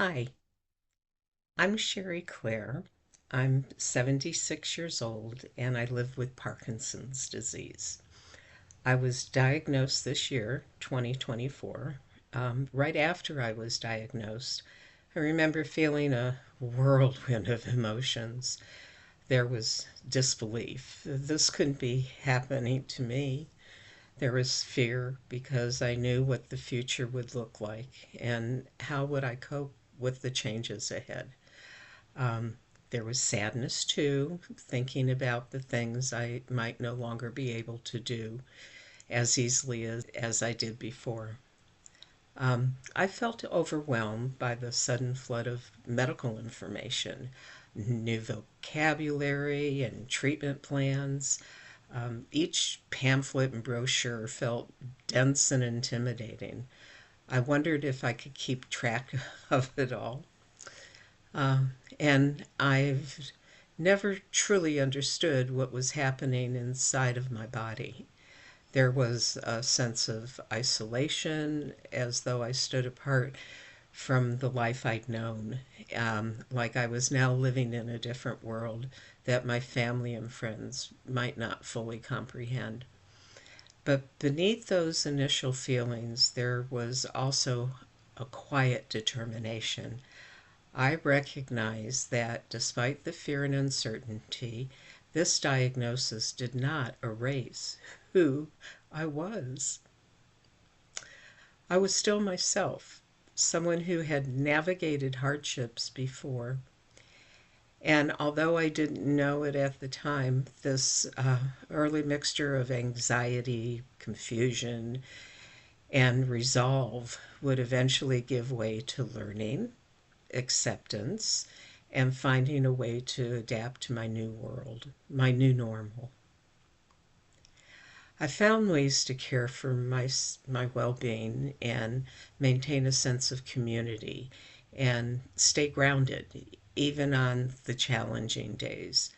Hi, I'm Sherry Claire. I'm 76 years old and I live with Parkinson's disease. I was diagnosed this year, 2024. Right after I was diagnosed, I remember feeling a whirlwind of emotions. There was disbelief. This couldn't be happening to me. There was fear because I knew what the future would look like and how would I cope with the changes ahead. Um, there was sadness too, thinking about the things I might no longer be able to do as easily as I did before. I felt overwhelmed by the sudden flood of medical information, new vocabulary, and treatment plans. Each pamphlet and brochure felt dense and intimidating. I wondered if I could keep track of it all. Uh, and I've never truly understood what was happening inside of my body. There was a sense of isolation, as though I stood apart from the life I'd known, like I was now living in a different world that my family and friends might not fully comprehend. But beneath those initial feelings, there was also a quiet determination. I recognize that despite the fear and uncertainty, this diagnosis did not erase who I was. I was still myself, someone who had navigated hardships before. And although I didn't know it at the time, this early mixture of anxiety, confusion, and resolve would eventually give way to learning, acceptance, and finding a way to adapt to my new world, my new normal. I found ways to care for my well-being and maintain a sense of community and stay grounded even on the challenging days.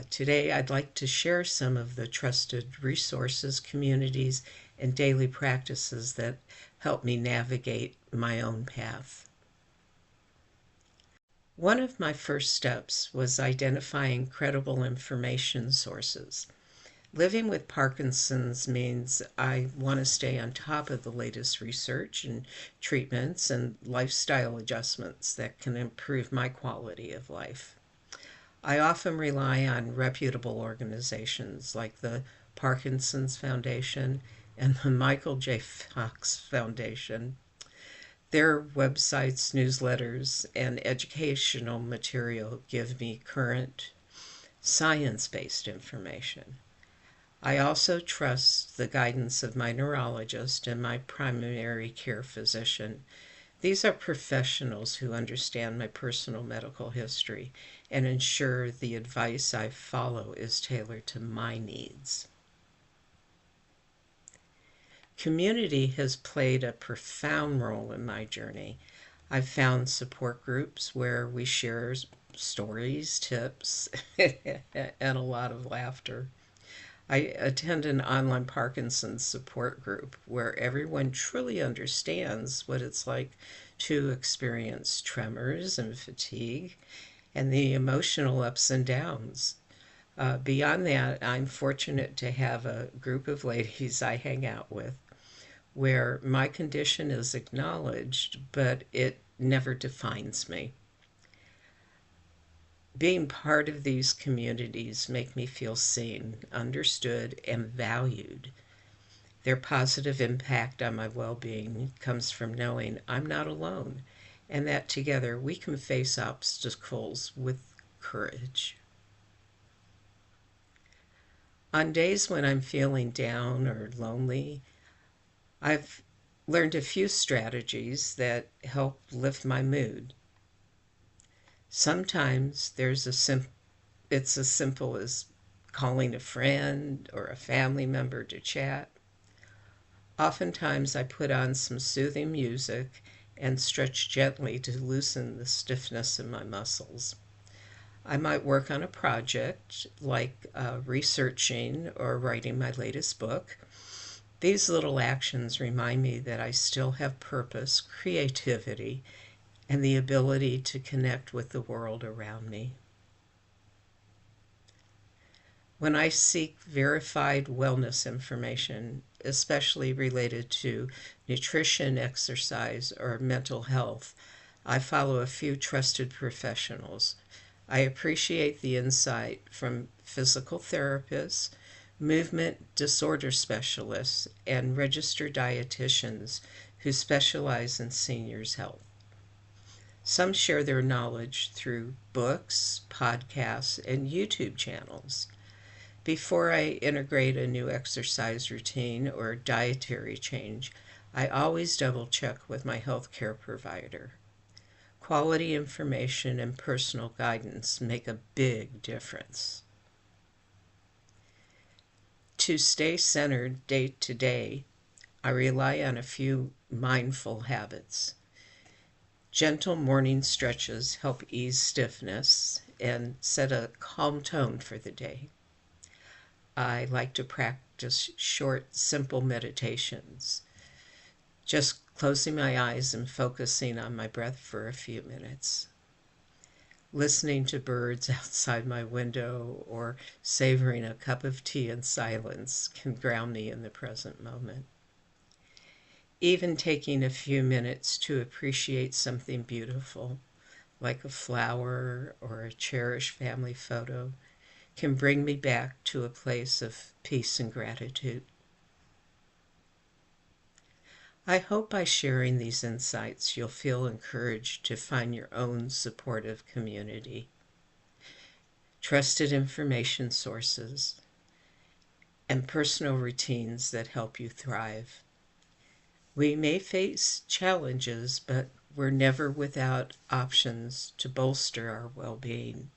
Today, I'd like to share some of the trusted resources, communities, and daily practices that help me navigate my own path. One of my first steps was identifying credible information sources. Living with Parkinson's means I want to stay on top of the latest research and treatments and lifestyle adjustments that can improve my quality of life. I often rely on reputable organizations like the Parkinson's Foundation and the Michael J. Fox Foundation. Their websites, newsletters, and educational material give me current science based information. I also trust the guidance of my neurologist and my primary care physician. These are professionals who understand my personal medical history and ensure the advice I follow is tailored to my needs. Community has played a profound role in my journey. I've found support groups where we share stories, tips, and a lot of laughter. I attend an online Parkinson's support group where everyone truly understands what it's like to experience tremors and fatigue and the emotional ups and downs. Beyond that, I'm fortunate to have a group of ladies I hang out with where my condition is acknowledged, but it never defines me. Being part of these communities make me feel seen, understood, and valued. Their positive impact on my well-being comes from knowing I'm not alone and that together we can face obstacles with courage. On days when I'm feeling down or lonely, I've learned a few strategies that help lift my mood. Sometimes it's as simple as calling a friend or a family member to chat. Oftentimes I put on some soothing music and stretch gently to loosen the stiffness in my muscles. I might work on a project like researching or writing my latest book. These little actions remind me that I still have purpose, creativity, and the ability to connect with the world around me. When I seek verified wellness information, especially related to nutrition, exercise, or mental health, I follow a few trusted professionals. I appreciate the insight from physical therapists, movement disorder specialists, and registered dietitians who specialize in seniors' health. Some share their knowledge through books, podcasts, and YouTube channels. Before I integrate a new exercise routine or dietary change, I always double check with my healthcare provider. Quality information and personal guidance make a big difference. To stay centered day to day, I rely on a few mindful habits. Gentle morning stretches help ease stiffness and set a calm tone for the day. I like to practice short, simple meditations, just closing my eyes and focusing on my breath for a few minutes. Listening to birds outside my window or savoring a cup of tea in silence can ground me in the present moment. Even taking a few minutes to appreciate something beautiful, like a flower or a cherished family photo, can bring me back to a place of peace and gratitude. I hope by sharing these insights you'll feel encouraged to find your own supportive community, trusted information sources, and personal routines that help you thrive. We may face challenges, but we're never without options to bolster our well-being.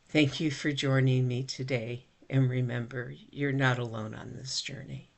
Thank you for joining me today, and remember, you're not alone on this journey.